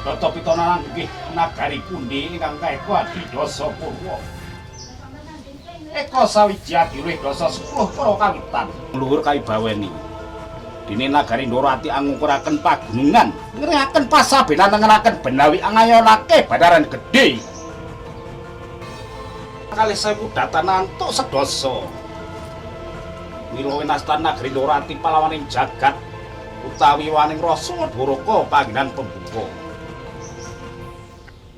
Tata pitana nggih nagari pundi ingkang kaeku Adidasa Purwa. Eka sawiji adilih dasa 10 para kawitan. Luhur kawibaweni. Dene nagari Ndorowati angukuraken pagunungan, ngringaken pasabenan ngeneraken benawi angayonake bandaran gedhe. Kalih 1000 datanan tuk sedasa. Mila winastan nagari Ndorowati palawaning jagat utawi waning rasa Dwaraka panggenan pembuka.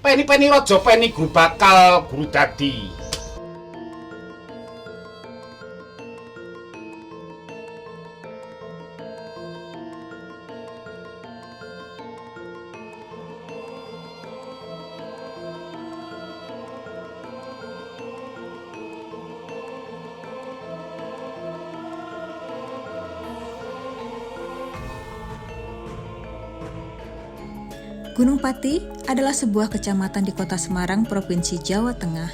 Peni-peni raja peni guru bakal guru dadi. Gunung Pati adalah sebuah kecamatan di Kota Semarang, Provinsi Jawa Tengah.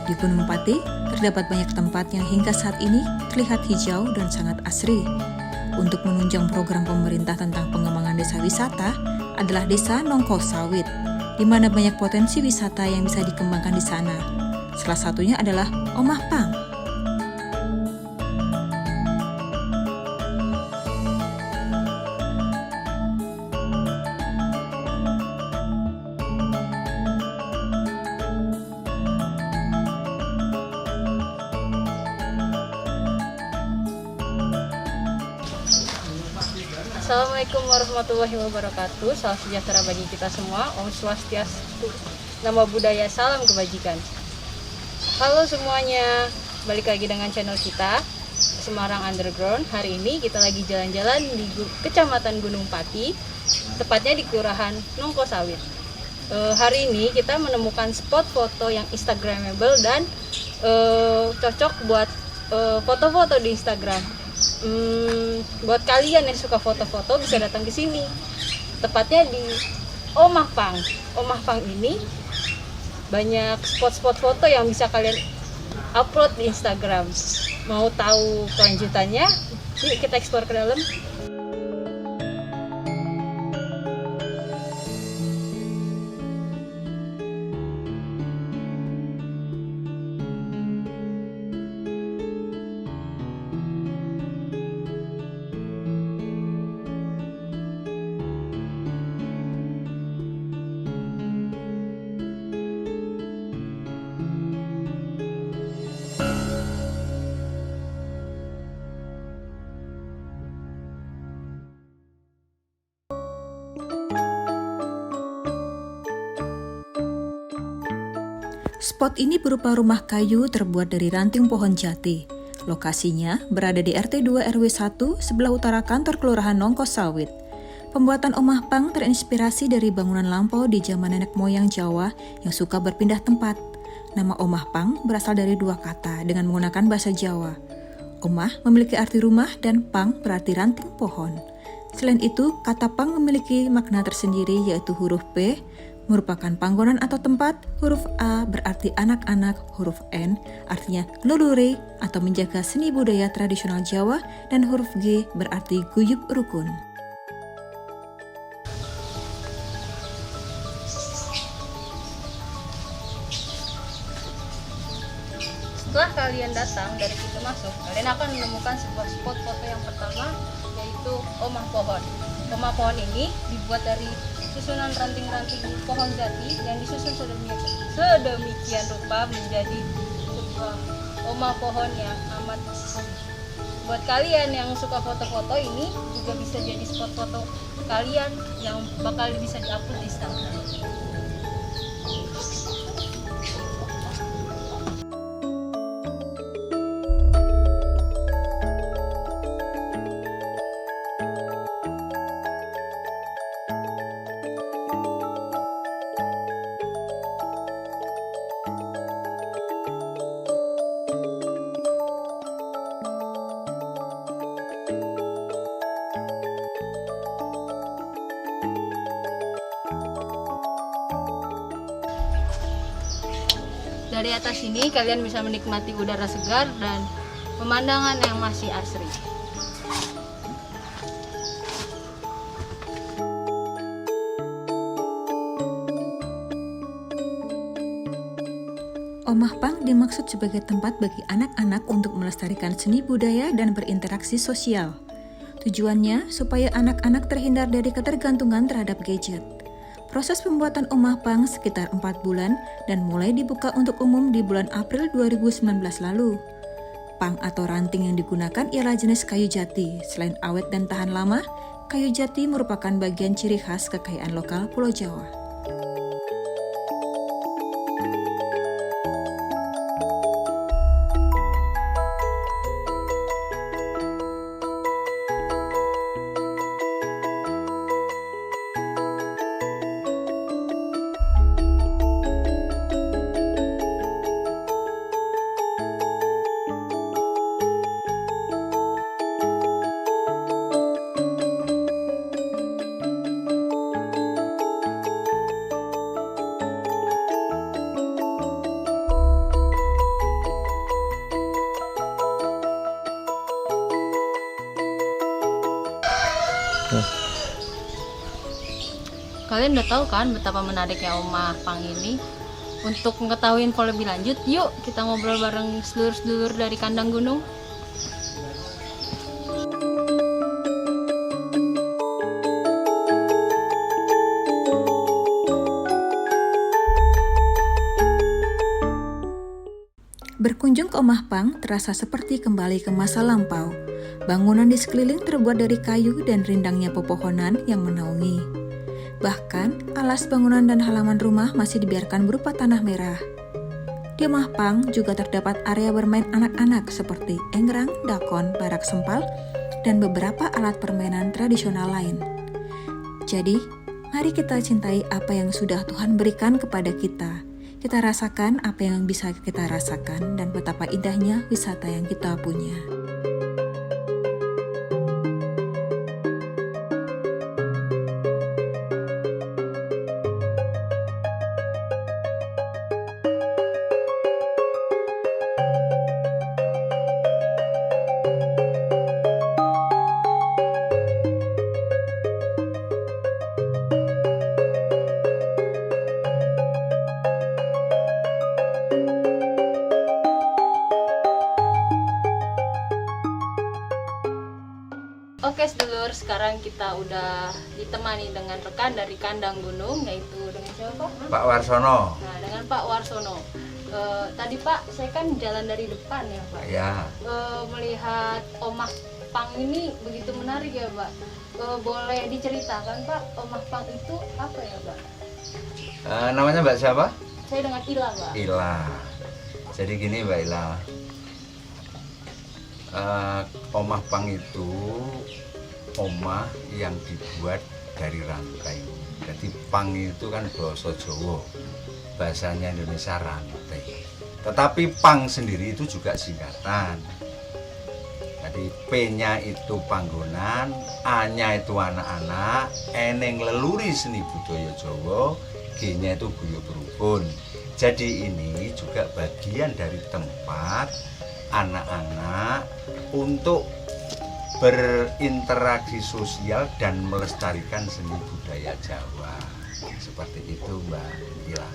Di Gunung Pati terdapat banyak tempat yang hingga saat ini terlihat hijau dan sangat asri. Untuk menunjang program pemerintah tentang pengembangan desa wisata adalah Desa Nongko Sawit, di mana banyak potensi wisata yang bisa dikembangkan di sana. Salah satunya adalah Omah Pang. Assalamualaikum warahmatullahi wabarakatuh. Salam sejahtera bagi kita semua. Om Swastiastu, Namo Buddhaya, salam kebajikan. Halo semuanya, balik lagi dengan channel kita Semarang Underground. Hari ini kita lagi jalan-jalan di Kecamatan Gunung Pati, tepatnya di Kelurahan Nongko Sawit. Hari ini kita menemukan spot foto yang instagramable dan cocok buat foto-foto di Instagram. Buat kalian yang suka foto-foto bisa datang ke sini. Tepatnya di Omah Pang. Omah Pang ini banyak spot-spot foto yang bisa kalian upload di Instagram. Mau tahu kelanjutannya? Yuk kita explore ke dalam. Spot ini berupa rumah kayu terbuat dari ranting pohon jati. Lokasinya berada di RT 2 RW 1 sebelah utara kantor Kelurahan Nongko Sawit. Pembuatan Omah Pang terinspirasi dari bangunan lampau di zaman nenek moyang Jawa yang suka berpindah tempat. Nama Omah Pang berasal dari dua kata dengan menggunakan bahasa Jawa. Omah memiliki arti rumah dan pang berarti ranting pohon. Selain itu, kata pang memiliki makna tersendiri yaitu huruf P merupakan panggonan atau tempat, huruf A berarti anak-anak, huruf N artinya nulure atau menjaga seni budaya tradisional Jawa, dan huruf G berarti guyub rukun. Setelah kalian datang dari pintu masuk, kalian akan menemukan sebuah spot foto yang pertama, yaitu Omah Pohon. Omah Pohon ini dibuat dari susunan ranting-ranting pohon jati yang disusun sedemikian rupa menjadi sebuah omah pohon yang amat buat kalian yang suka foto-foto. Ini juga bisa jadi spot foto kalian yang bakal bisa diupload di Instagram. Dari atas ini kalian bisa menikmati udara segar dan pemandangan yang masih asri. Omah Pang dimaksud sebagai tempat bagi anak-anak untuk melestarikan seni budaya dan berinteraksi sosial. Tujuannya supaya anak-anak terhindar dari ketergantungan terhadap gadget. Proses pembuatan Omah Pang sekitar 4 bulan dan mulai dibuka untuk umum di bulan April 2019 lalu. Pang atau ranting yang digunakan ialah jenis kayu jati. Selain awet dan tahan lama, kayu jati merupakan bagian ciri khas kekayaan lokal Pulau Jawa. Kalian udah tahu kan betapa menariknya Omah Pang ini? Untuk mengetahui info lebih lanjut, yuk kita ngobrol bareng sedulur-sedulur dari Kandang Gunung. Berkunjung ke Omah Pang terasa seperti kembali ke masa lampau. Bangunan di sekeliling terbuat dari kayu dan rindangnya pepohonan yang menaungi. Bahkan, alas bangunan dan halaman rumah masih dibiarkan berupa tanah merah. Di Omah Pang juga terdapat area bermain anak-anak seperti engrang, dakon, barak sempal, dan beberapa alat permainan tradisional lain. Jadi, mari kita cintai apa yang sudah Tuhan berikan kepada kita. Kita rasakan apa yang bisa kita rasakan dan betapa indahnya wisata yang kita punya. Oke sedulur, sekarang kita udah ditemani dengan rekan dari Kandang Gunung, yaitu dengan siapa? Pak Warsono. Nah, dengan Pak Warsono. Tadi Pak, saya kan jalan dari depan ya Pak. Ya, Melihat Omah Pang ini begitu menarik ya Pak. Boleh diceritakan Pak, Omah Pang itu apa ya Pak? namanya Mbak siapa? Saya dengan Ila Pak. Ila. Jadi gini Mbak Ila, Omah Pang itu omah yang dibuat dari rantai. Jadi pang itu kan bahasa Jawa, bahasanya Indonesia rantai. Tetapi pang sendiri itu juga singkatan. Jadi P-nya itu panggonan, A-nya itu anak-anak, N-ing leluri seni budaya Jawa, G-nya itu guyub rukun. Jadi ini juga bagian dari tempat anak-anak untuk berinteraksi sosial dan melestarikan seni budaya Jawa. Seperti itu Mbak Ila.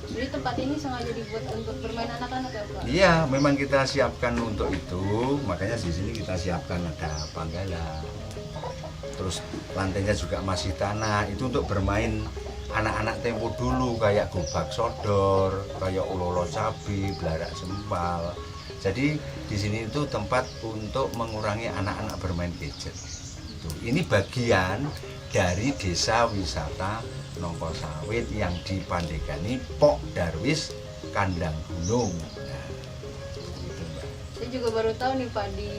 Jadi tempat ini sengaja dibuat untuk bermain anak-anak ya Pak? Iya, memang kita siapkan untuk itu. Makanya di sini kita siapkan ada panggalan. Terus lantainya juga masih tanah. Itu untuk bermain anak-anak tempo dulu, kayak gobak sodor, kayak ulolo cabi, belarak sempal. Jadi di sini itu tempat untuk mengurangi anak-anak bermain gadget. Ini bagian dari desa wisata Nongko Sawit yang dipandegani Pok Darwis Kandang Gunung. Nah, gitu, Mbak. Saya juga baru tahu nih Pak, di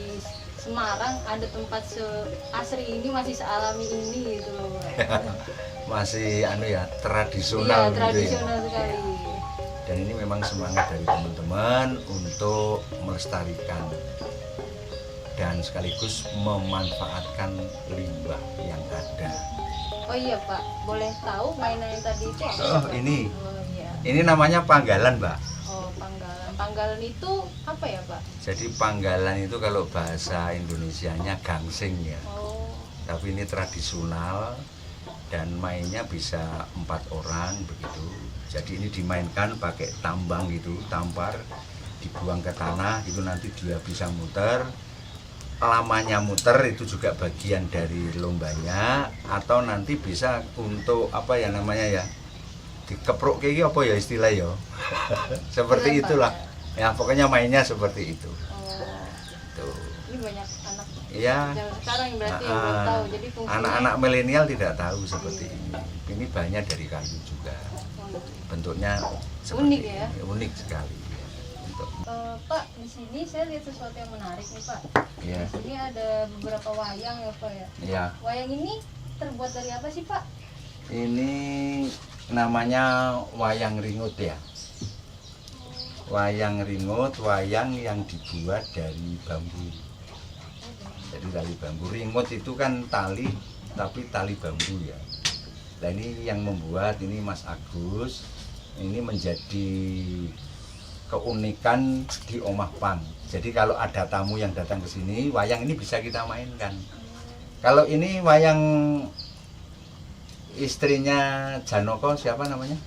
Semarang ada tempat asri ini, masih sealami ini gitu loh Pak. Masih tradisional. Iya, tradisional sekali. Dan ini memang semangat dari teman-teman untuk melestarikan dan sekaligus memanfaatkan limbah yang ada. Oh iya Pak, boleh tahu mainan yang tadi itu apa? Oh, Pak? ini. Oh iya. Ini namanya panggalan, Mbak. Oh, panggalan. Panggalan itu apa ya Pak? Jadi panggalan itu kalau bahasa Indonesianya gangsing ya. Oh. Tapi ini tradisional. dan mainnya bisa 4 orang begitu. Jadi ini dimainkan pakai tambang gitu, tampar, dibuang ke tanah itu nanti dia bisa muter. Lamanya muter itu juga bagian dari lombanya, atau nanti bisa untuk apa ya namanya ya, dikeprok kayak apa ya istilah ya. Seperti itulah. Ya pokoknya mainnya seperti itu. Tuh. Ini banyak anak Iya. zaman sekarang yang berarti yang belum tahu. Jadi fungsinya Anak-anak milenial tidak tahu seperti ini. Ini banyak dari kayu juga. Bentuknya seperti Unik ya? ini. Unik sekali. Ya. Untuk Pak, di sini saya lihat sesuatu yang menarik nih Pak. ya, Di sini ada beberapa wayang ya Pak ya. ya. Wayang ini terbuat dari apa sih Pak? Ini namanya wayang ringut ya. Wayang ringut, wayang yang dibuat dari bambu. Jadi tali bambu. Ringut itu kan tali, tapi tali bambu ya. Nah ini yang membuat ini Mas Agus. Ini menjadi keunikan di Omah Pang. Jadi kalau ada tamu yang datang ke sini, wayang ini bisa kita mainkan. Kalau ini wayang istrinya Janoko, siapa namanya?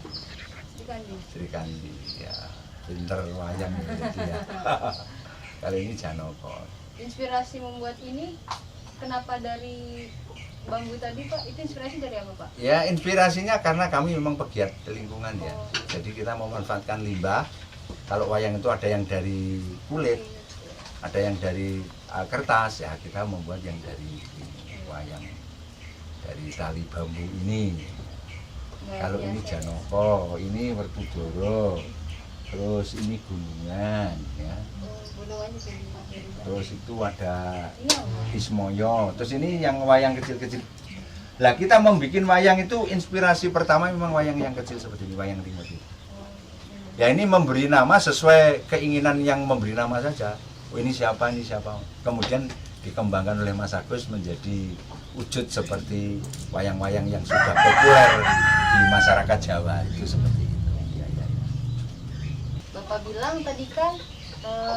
Sri Kandi. Ya, pinter wayang jadi ya. Kali ini Janoko. Inspirasi membuat ini kenapa dari bambu tadi Pak? Itu inspirasi dari apa Pak? Ya inspirasinya karena kami memang pegiat lingkungan ya. Jadi kita memanfaatkan limbah. Kalau wayang itu ada yang dari kulit, ada yang dari kertas ya, kita membuat yang dari wayang dari tali bambu ini. Kalau ini Janoko, ini Werkudara, terus ini gunungan ya. Terus itu ada Ismoyo. Terus ini yang wayang kecil-kecil. Lah kita membuat wayang itu inspirasi pertama memang wayang yang kecil seperti ini, wayang ringut itu. Ya ini memberi nama sesuai keinginan yang memberi nama saja. Oh ini siapa, ini siapa. Kemudian dikembangkan oleh Mas Agus menjadi wujud seperti wayang-wayang yang sudah populer di masyarakat Jawa itu seperti itu. Ya, ya, ya. Bapak bilang tadi kan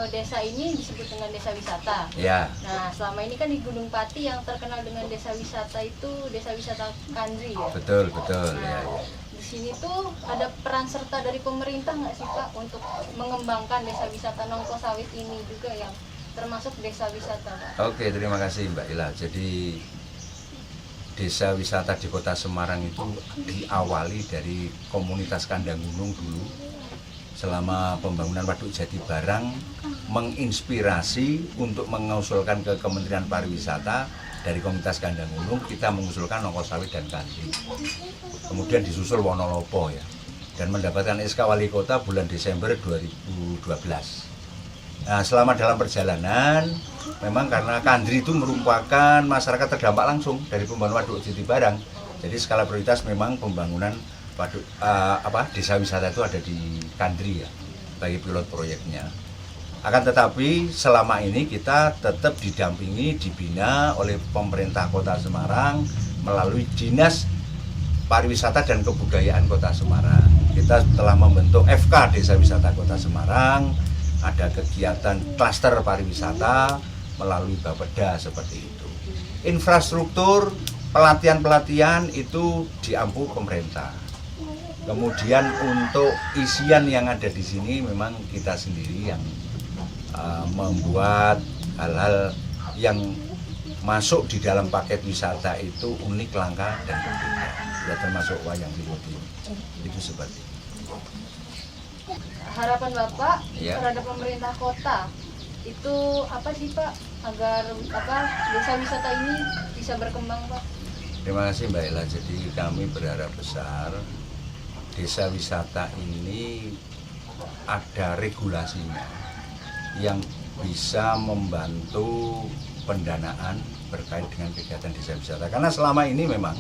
desa ini disebut dengan desa wisata. Ya. Nah selama ini kan di Gunung Pati yang terkenal dengan desa wisata itu desa wisata Kandri ya. Betul, betul. Nah, Ya, ya. di sini tuh ada peran serta dari pemerintah nggak sih Pak untuk mengembangkan desa wisata Nongko Sawit ini juga yang termasuk desa wisata Pak? Oke, terima kasih Mbak Ila. Jadi desa wisata di Kota Semarang itu diawali dari komunitas Kandang Gunung dulu. Selama pembangunan Waduk Jati Barang menginspirasi untuk mengusulkan ke Kementerian Pariwisata. Dari komunitas Kandang Gunung kita mengusulkan Nongko Sawit dan Kandri. Kemudian disusul Wonolopo ya. Dan mendapatkan SK Wali Kota bulan Desember 2012. Nah, selama dalam perjalanan memang karena Kandri itu merupakan masyarakat terdampak langsung dari pembangunan Waduk Jati Barang. Jadi skala prioritas memang pembangunan waduk desa wisata itu ada di Kandri ya, bagi pilot proyeknya. Akan tetapi selama ini kita tetap didampingi, dibina oleh pemerintah Kota Semarang melalui Dinas Pariwisata dan Kebudayaan Kota Semarang. Kita telah membentuk FK Desa Wisata Kota Semarang, ada kegiatan klaster pariwisata melalui Bapeda seperti itu. Infrastruktur, pelatihan-pelatihan itu diampu pemerintah. Kemudian untuk isian yang ada di sini memang kita sendiri yang membuat hal-hal yang masuk di dalam paket wisata itu unik, langka, dan berbeda. Ya termasuk wayang ringut ini. Itu seperti itu. Harapan Bapak Ya. terhadap pemerintah kota itu apa sih Pak agar desa wisata ini bisa berkembang Pak? Terima kasih Mbak Ella. Jadi kami berharap besar desa wisata ini ada regulasinya yang bisa membantu pendanaan berkait dengan kegiatan desa wisata. Karena selama ini memang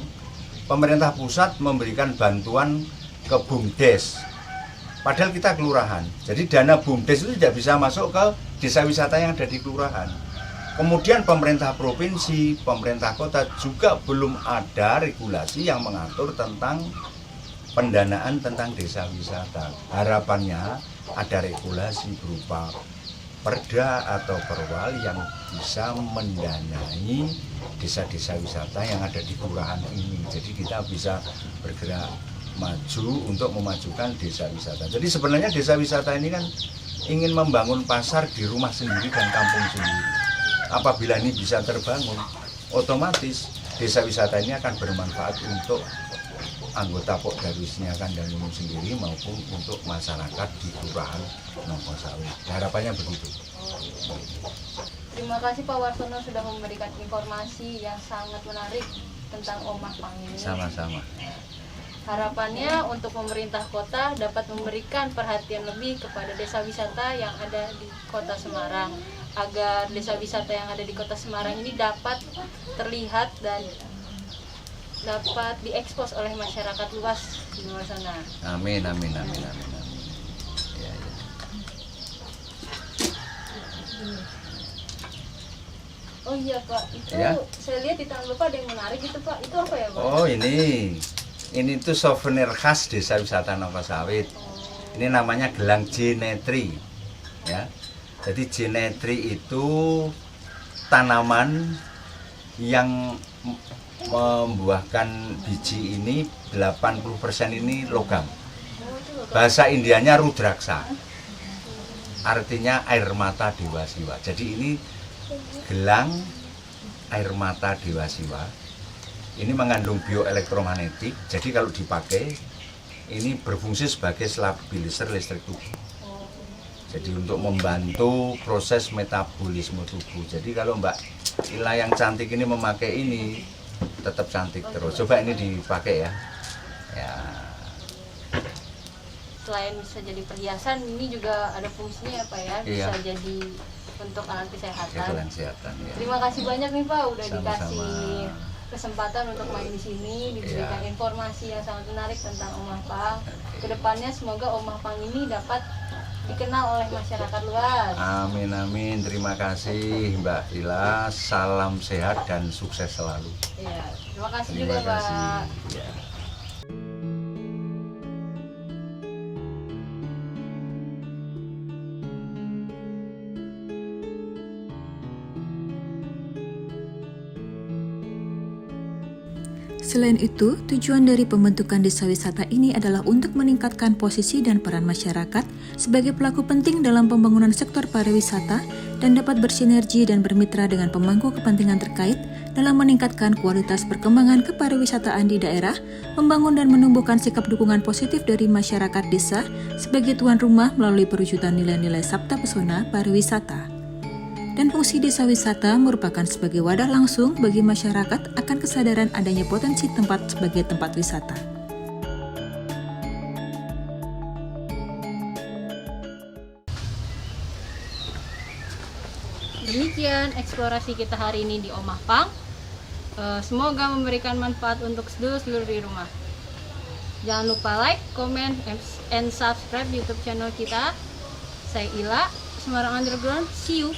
pemerintah pusat memberikan bantuan ke BUMDes, padahal kita kelurahan. Jadi dana BUMDes itu tidak bisa masuk ke desa wisata yang ada di kelurahan. Kemudian pemerintah provinsi, pemerintah kota juga belum ada regulasi yang mengatur tentang pendanaan tentang desa wisata. Harapannya ada regulasi berupa perda atau perwali yang bisa mendanai desa-desa wisata yang ada di kelurahan ini. Jadi kita bisa bergerak maju untuk memajukan desa wisata. Jadi sebenarnya desa wisata ini kan ingin membangun pasar di rumah sendiri dan kampung sendiri. Apabila ini bisa terbangun, otomatis desa wisata ini akan bermanfaat untuk anggota Pokdarwisnya Kandang Gunung sendiri maupun untuk masyarakat di Kelurahan Nongkosawit. Harapannya begitu. Terima kasih Pak Warsono sudah memberikan informasi yang sangat menarik tentang Omah Pang ini. Sama-sama. Harapannya untuk pemerintah kota dapat memberikan perhatian lebih kepada desa wisata yang ada di Kota Semarang, agar desa wisata yang ada di Kota Semarang ini dapat terlihat dan dapat diekspos oleh masyarakat luas di luar sana. Amin, amin, amin, amin, amin. Ya, ya. Oh iya Pak, itu Ya. saya lihat di tangan Bapak ada yang menarik itu Pak. Itu apa ya Pak? Oh ini tuh souvenir khas desa wisata Nongkosawit. Ini namanya gelang jenetri, ya. Jadi jenetri itu tanaman yang membuahkan biji ini 80% ini logam. Bahasa Indianya rudraksa. Artinya air mata Dewa Siwa. Jadi ini gelang air mata Dewa Siwa. Ini mengandung bioelektromagnetik. Jadi kalau dipakai ini berfungsi sebagai stabilizer listrik tubuh. Jadi untuk membantu proses metabolisme tubuh. Jadi kalau Mbak Ila yang cantik ini memakai ini tetap cantik terus. Coba ini dipakai ya. Ya. Selain bisa jadi perhiasan, ini juga ada fungsinya ya Pak ya, bisa Iya. jadi untuk alat kesehatan. Kesehatan ya. Terima kasih banyak nih Pak, udah Sama-sama. dikasih kesempatan untuk main di sini, diberikan Iya. informasi yang sangat menarik tentang Omah Pang. Kedepannya semoga Omah Pang ini dapat dikenal oleh masyarakat luas. Amin amin. Terima kasih Mbak Ila. Salam sehat dan sukses selalu. Iya, terima kasih Terima juga kasih. Pak. Ya. Selain itu, tujuan dari pembentukan desa wisata ini adalah untuk meningkatkan posisi dan peran masyarakat sebagai pelaku penting dalam pembangunan sektor pariwisata dan dapat bersinergi dan bermitra dengan pemangku kepentingan terkait dalam meningkatkan kualitas perkembangan kepariwisataan di daerah, membangun dan menumbuhkan sikap dukungan positif dari masyarakat desa sebagai tuan rumah melalui perwujudan nilai-nilai Sabta Pesona Pariwisata. Dan fungsi desa wisata merupakan sebagai wadah langsung bagi masyarakat akan kesadaran adanya potensi tempat sebagai tempat wisata. Demikian eksplorasi kita hari ini di Omah Pang. Semoga memberikan manfaat untuk seluruh di rumah. Jangan lupa like, comment, and subscribe di YouTube channel kita. Saya Ila, Semarang Underground. See you.